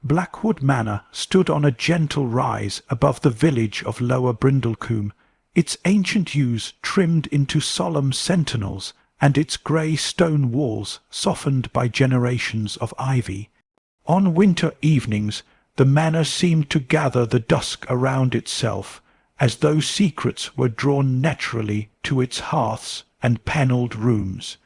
Blackwood Manor stood on a gentle rise above the village of Lower Brindlecombe, its ancient yews trimmed into solemn sentinels, and its grey stone walls softened by generations of ivy. On winter evenings the manor seemed to gather the dusk around itself, as though secrets were drawn naturally to its hearths and panelled rooms.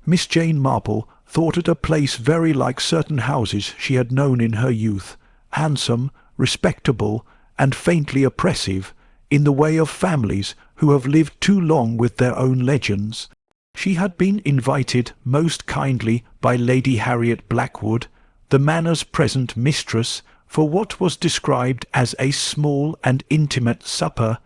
Miss Jane Marple thought it a place very like certain houses she had known in her youth, handsome, respectable, and faintly oppressive, in the way of families who have lived too long with their own legends. She had been invited most kindly by Lady Harriet Blackwood, the manor's present mistress, for what was described as a small and intimate supper,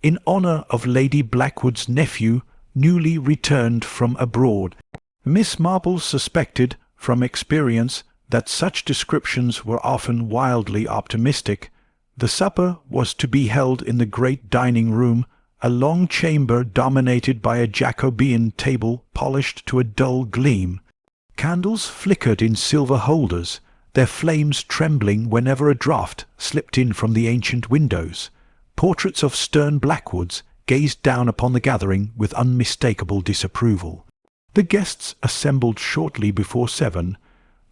in honour of Lady Blackwood's nephew, newly returned from abroad. Miss Marple suspected, from experience, that such descriptions were often wildly optimistic. The supper was to be held in the great dining-room, a long chamber dominated by a Jacobean table polished to a dull gleam. Candles flickered in silver holders, their flames trembling whenever a draught slipped in from the ancient windows. Portraits of stern Blackwoods gazed down upon the gathering with unmistakable disapproval. The guests assembled shortly before 7.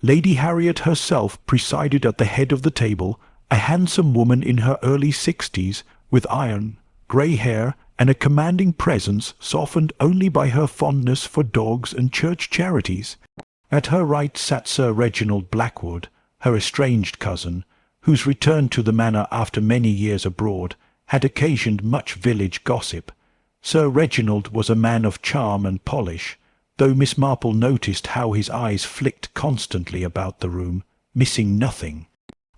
Lady Harriet herself presided at the head of the table, a handsome woman in her early 60s, with iron, grey hair, and a commanding presence softened only by her fondness for dogs and church charities. At her right sat Sir Reginald Blackwood, her estranged cousin, whose return to the manor after many years abroad had occasioned much village gossip. Sir Reginald was a man of charm and polish, though Miss Marple noticed how his eyes flicked constantly about the room, missing nothing.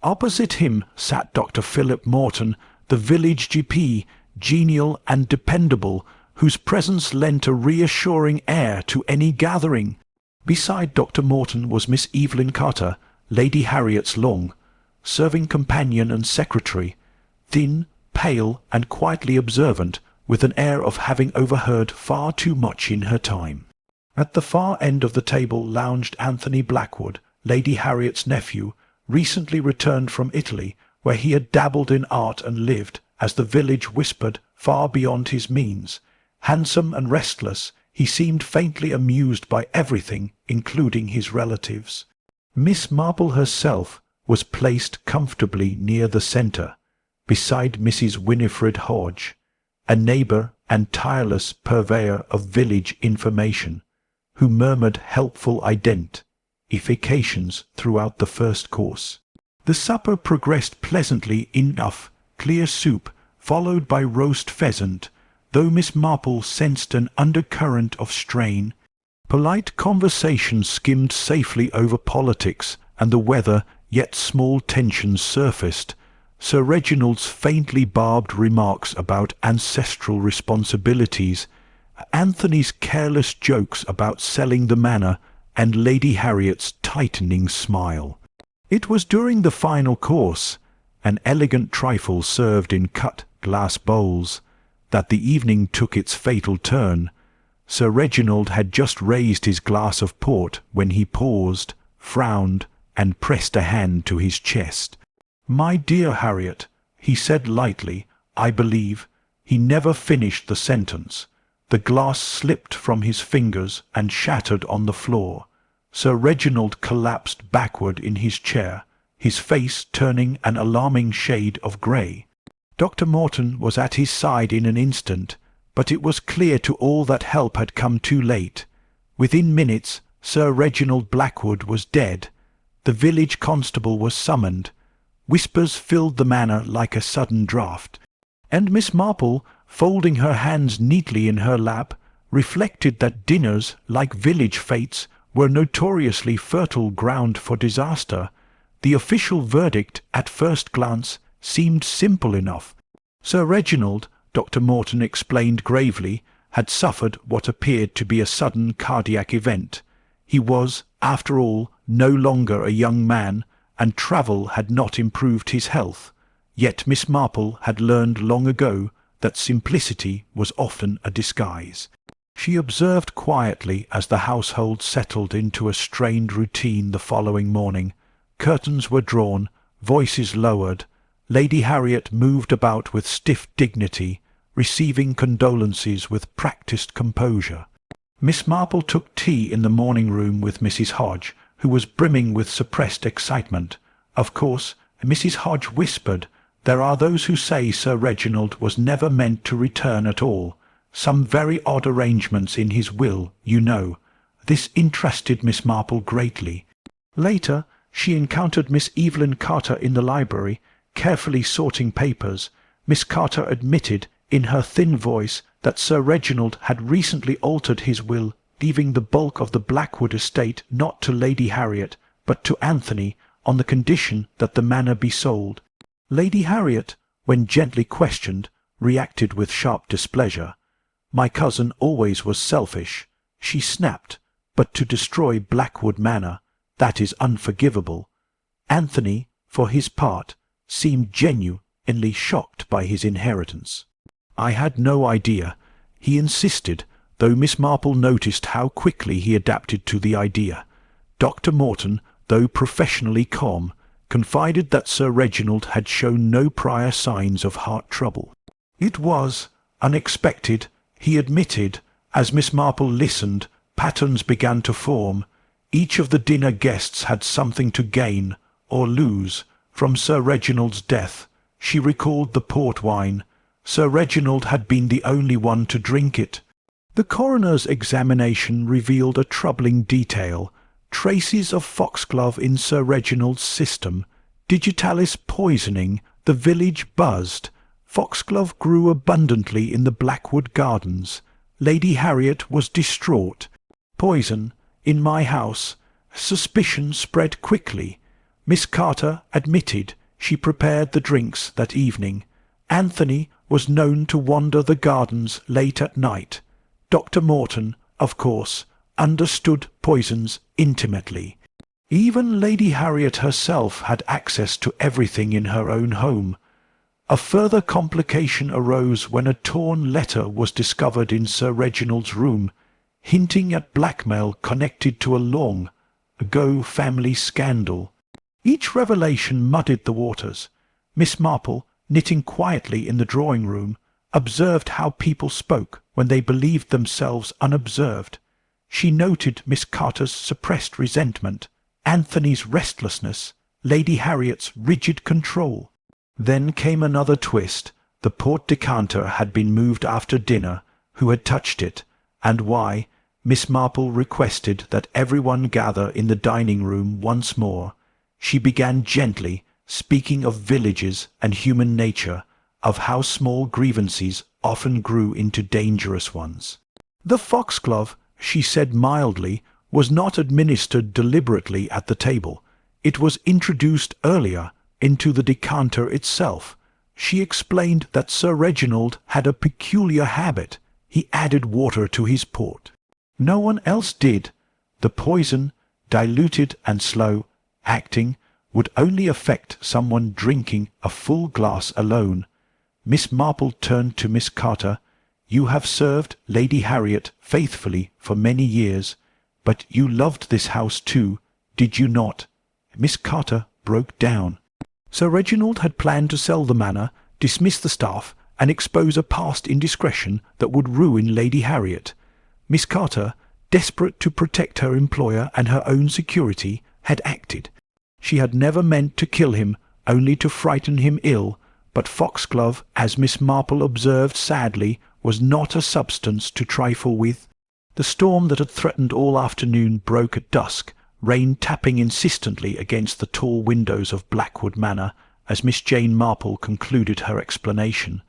Opposite him sat Dr. Philip Morton, the village GP, genial and dependable, whose presence lent a reassuring air to any gathering. Beside Dr. Morton was Miss Evelyn Carter, Lady Harriet's long-serving companion and secretary, thin, pale, and quietly observant, with an air of having overheard far too much in her time. At the far end of the table lounged Anthony Blackwood, Lady Harriet's nephew, recently returned from Italy, where he had dabbled in art and lived, as the village whispered, far beyond his means. Handsome and restless, he seemed faintly amused by everything, including his relatives. Miss Marple herself was placed comfortably near the centre, beside Mrs. Winifred Hodge, a neighbour and tireless purveyor of village information, who murmured helpful identifications throughout the first course. The supper progressed pleasantly enough, clear soup, followed by roast pheasant, though Miss Marple sensed an undercurrent of strain. Polite conversation skimmed safely over politics and the weather, yet small tensions surfaced. Sir Reginald's faintly barbed remarks about ancestral responsibilities, Anthony's careless jokes about selling the manor, and Lady Harriet's tightening smile. It was during the final course, an elegant trifle served in cut glass bowls, that the evening took its fatal turn. Sir Reginald had just raised his glass of port when he paused, frowned, and pressed a hand to his chest. "My dear Harriet," he said lightly, "I believe—" He never finished the sentence. The glass slipped from his fingers and shattered on the floor. Sir Reginald collapsed backward in his chair, his face turning an alarming shade of grey. Dr. Morton was at his side in an instant, but it was clear to all that help had come too late. Within minutes Sir Reginald Blackwood was dead. The village constable was summoned. Whispers filled the manor like a sudden draught, and Miss Marple, folding her hands neatly in her lap, reflected that dinners, like village fêtes, were notoriously fertile ground for disaster. The official verdict, at first glance, seemed simple enough. Sir Reginald, Dr. Morton explained gravely, had suffered what appeared to be a sudden cardiac event. He was, after all, no longer a young man, and travel had not improved his health. Yet Miss Marple had learned long ago that simplicity was often a disguise. She observed quietly as the household settled into a strained routine the following morning, Curtains were drawn, voices lowered. Lady Harriet moved about with stiff dignity, receiving condolences with practised composure. Miss Marple took tea in the morning room with Mrs. Hodge, who was brimming with suppressed excitement. Of course, Mrs. Hodge whispered, "There are those who say Sir Reginald was never meant to return at all. Some very odd arrangements in his will, you know." This interested Miss Marple greatly. Later, she encountered Miss Evelyn Carter in the library, carefully sorting papers. Miss Carter admitted, in her thin voice, that Sir Reginald had recently altered his will, leaving the bulk of the Blackwood estate not to Lady Harriet, but to Anthony, on the condition that the manor be sold. Lady Harriet, when gently questioned, reacted with sharp displeasure. "My cousin always was selfish," she snapped, "but to destroy Blackwood Manor, that is unforgivable." Anthony, for his part, seemed genuinely shocked by his inheritance. "I had no idea," he insisted, though Miss Marple noticed how quickly he adapted to the idea. Dr. Morton, though professionally calm, confided that Sir Reginald had shown no prior signs of heart trouble. It was unexpected, he admitted. As Miss Marple listened, patterns began to form. Each of the dinner guests had something to gain or lose from Sir Reginald's death. She recalled the port wine. Sir Reginald had been the only one to drink it. The coroner's examination revealed a troubling detail: traces of foxglove in Sir Reginald's system. Digitalis poisoning. The village buzzed. Foxglove grew abundantly in the Blackwood gardens. Lady Harriet was distraught. "Poison in my house." Suspicion spread quickly. Miss Carter admitted she prepared the drinks that evening. Anthony was known to wander the gardens late at night. Dr. Morton, of course, understood poisons intimately. Even Lady Harriet herself had access to everything in her own home. A further complication arose when a torn letter was discovered in Sir Reginald's room, hinting at blackmail connected to a long-ago family scandal. Each revelation muddied the waters. Miss Marple, knitting quietly in the drawing-room, observed how people spoke when they believed themselves unobserved. She noted Miss Carter's suppressed resentment, Anthony's restlessness, Lady Harriet's rigid control. Then came another twist. The port decanter had been moved after dinner. Who had touched it, and why? Miss Marple requested that everyone gather in the dining-room once more. She began gently, speaking of villages and human nature, of how small grievances often grew into dangerous ones. "The foxglove," she said mildly, "was not administered deliberately at the table. It was introduced earlier, into the decanter itself." She explained that Sir Reginald had a peculiar habit. He added water to his port. No one else did. The poison, diluted and slow acting, would only affect someone drinking a full glass alone. Miss Marple turned to Miss Carter. "You have served Lady Harriet faithfully for many years, but you loved this house too, did you not?" Miss Carter broke down. Sir Reginald had planned to sell the manor, dismiss the staff, and expose a past indiscretion that would ruin Lady Harriet. Miss Carter, desperate to protect her employer and her own security, had acted. She had never meant to kill him, only to frighten him ill, but foxglove, as Miss Marple observed sadly, was not a substance to trifle with. The storm that had threatened all afternoon broke at dusk, rain tapping insistently against the tall windows of Blackwood Manor, as Miss Jane Marple concluded her explanation.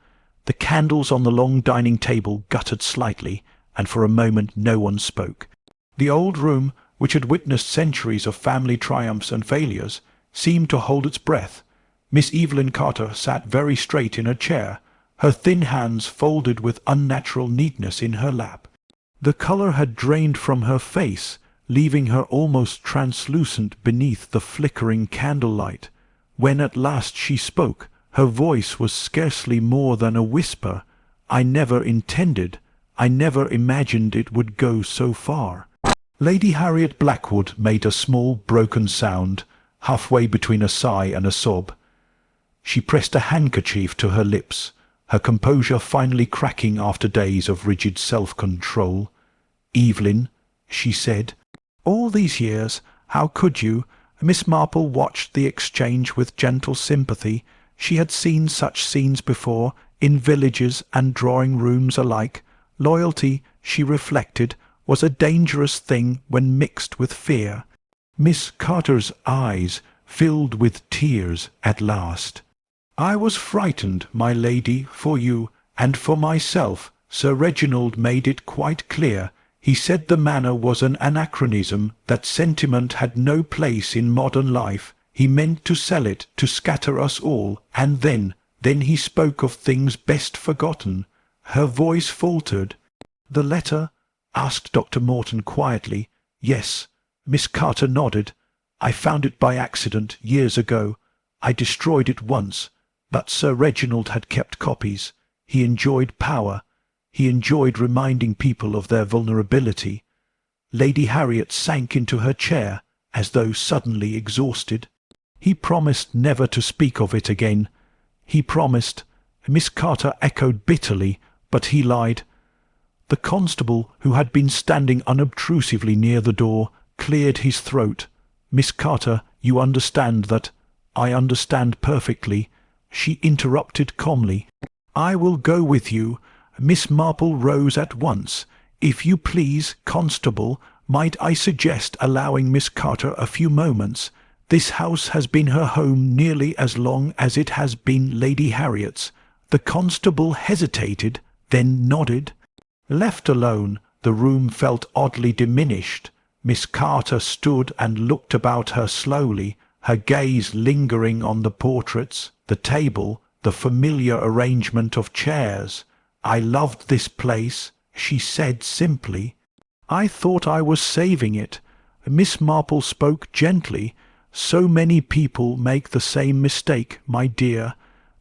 The candles on the long dining table guttered slightly, and for a moment no one spoke. The old room, which had witnessed centuries of family triumphs and failures, seemed to hold its breath. Miss Evelyn Carter sat very straight in her chair, her thin hands folded with unnatural neatness in her lap. The colour had drained from her face, leaving her almost translucent beneath the flickering candlelight. When at last she spoke, her voice was scarcely more than a whisper. "I never intended, I never imagined it would go so far." Lady Harriet Blackwood made a small broken sound. halfway between a sigh and a sob. She pressed a handkerchief to her lips, her composure finally cracking after days of rigid self-control. "Evelyn," she said, "all these years, how could you?" Miss Marple watched the exchange with gentle sympathy. She had seen such scenes before, in villages and drawing-rooms alike. Loyalty, she reflected, was a dangerous thing when mixed with fear. Miss Carter's eyes filled with tears at last. "I was frightened, my lady, for you, and for myself. Sir Reginald made it quite clear. He said the manor was an anachronism, that sentiment had no place in modern life. He meant to sell it, to scatter us all, and then he spoke of things best forgotten." Her voice faltered. "The letter?" asked Dr. Morton quietly. "Yes." Miss Carter nodded. "I found it by accident years ago. I destroyed it once, but Sir Reginald had kept copies. He enjoyed power. He enjoyed reminding people of their vulnerability." Lady Harriet sank into her chair, as though suddenly exhausted. "He promised never to speak of it again. He promised." Miss Carter echoed bitterly, "but he lied." The constable, who had been standing unobtrusively near the door, cleared his throat. "Miss Carter, you understand that—" "I understand perfectly," she interrupted calmly. "I will go with you." Miss Marple rose at once. "If you please, constable, might I suggest allowing Miss Carter a few moments? This house has been her home nearly as long as it has been Lady Harriet's." The constable hesitated, then nodded. Left alone, the room felt oddly diminished. Miss Carter stood and looked about her slowly, her gaze lingering on the portraits, the table, the familiar arrangement of chairs. "I loved this place," she said simply. "I thought I was saving it." Miss Marple spoke gently. "So many people make the same mistake, my dear.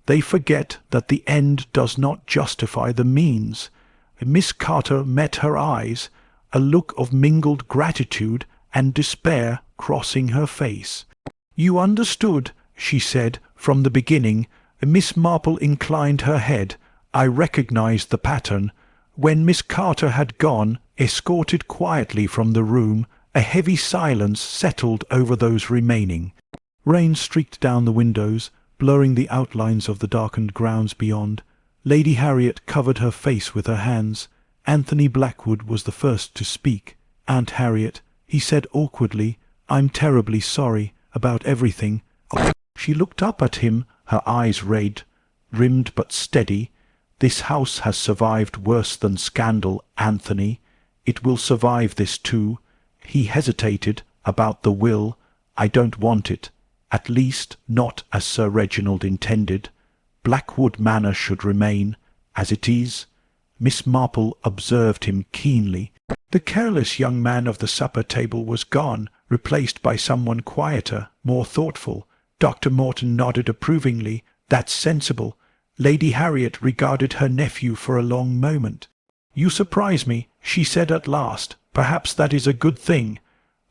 They forget that the end does not justify the means." Miss Carter met her eyes, a look of mingled gratitude and despair crossing her face. "You understood," she said, "from the beginning." Miss Marple inclined her head. "I recognized the pattern." When Miss Carter had gone, escorted quietly from the room, a heavy silence settled over those remaining. Rain streaked down the windows, blurring the outlines of the darkened grounds beyond. Lady Harriet covered her face with her hands. Anthony Blackwood was the first to speak. "Aunt Harriet," he said awkwardly, "I'm terribly sorry about everything." She looked up at him, her eyes rimmed but steady. "This house has survived worse than scandal, Anthony. It will survive this too." He hesitated. "About the will. I don't want it. At least, not as Sir Reginald intended. Blackwood Manor should remain as it is." Miss Marple observed him keenly. The careless young man of the supper table was gone, replaced by someone quieter, more thoughtful. Dr. Morton nodded approvingly. "That's sensible." Lady Harriet regarded her nephew for a long moment. "You surprise me," she said at last. "Perhaps that is a good thing."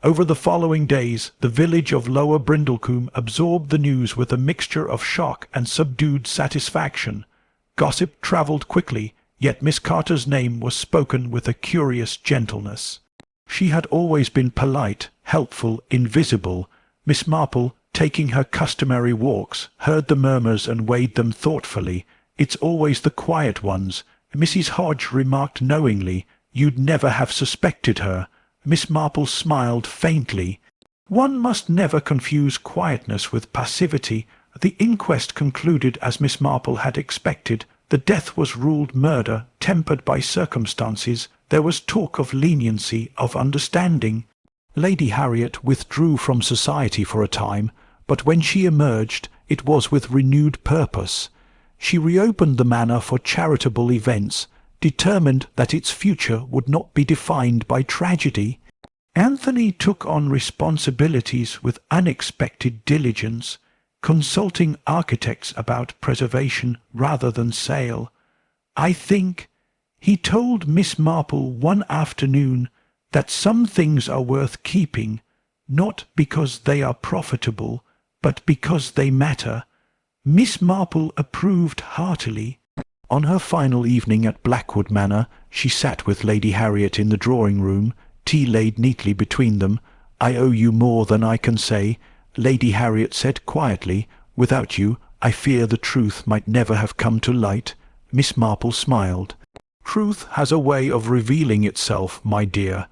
Over the following days, the village of Lower Brindlecombe absorbed the news with a mixture of shock and subdued satisfaction. Gossip travelled quickly, yet Miss Carter's name was spoken with a curious gentleness. She had always been polite, helpful, invisible. Miss Marple, taking her customary walks, heard the murmurs and weighed them thoughtfully. "It's always the quiet ones." Mrs. Hodge remarked knowingly, "You'd never have suspected her." Miss Marple smiled faintly. One must never confuse quietness with passivity. The inquest concluded as Miss Marple had expected. The death was ruled murder, tempered by circumstances. There was talk of leniency, of understanding. Lady Harriet withdrew from society for a time, but when she emerged, it was with renewed purpose. She reopened the manor for charitable events, determined that its future would not be defined by tragedy. Anthony took on responsibilities with unexpected diligence, consulting architects about preservation rather than sale. "I think," he told Miss Marple one afternoon, "that some things are worth keeping, not because they are profitable, but because they matter. Miss Marple approved heartily. On her final evening at Blackwood Manor, she sat with Lady Harriet in the drawing-room, tea laid neatly between them. "I owe you more than I can say," Lady Harriet said quietly. "Without you, I fear the truth might never have come to light." Miss Marple smiled. "Truth has a way of revealing itself, my dear.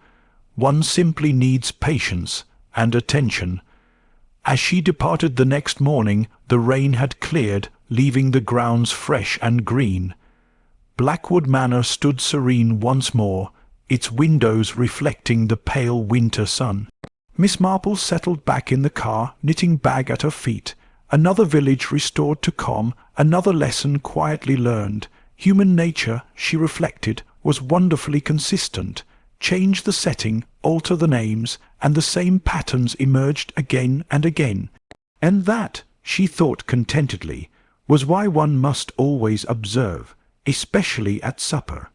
One simply needs patience and attention." As she departed the next morning, the rain had cleared, leaving the grounds fresh and green. Blackwood Manor stood serene once more, its windows reflecting the pale winter sun. Miss Marple settled back in the car, knitting bag at her feet. Another village restored to calm, another lesson quietly learned. Human nature, she reflected, was wonderfully consistent. Change the setting, alter the names, and the same patterns emerged again and again. And that, she thought contentedly, was why one must always observe, especially at supper.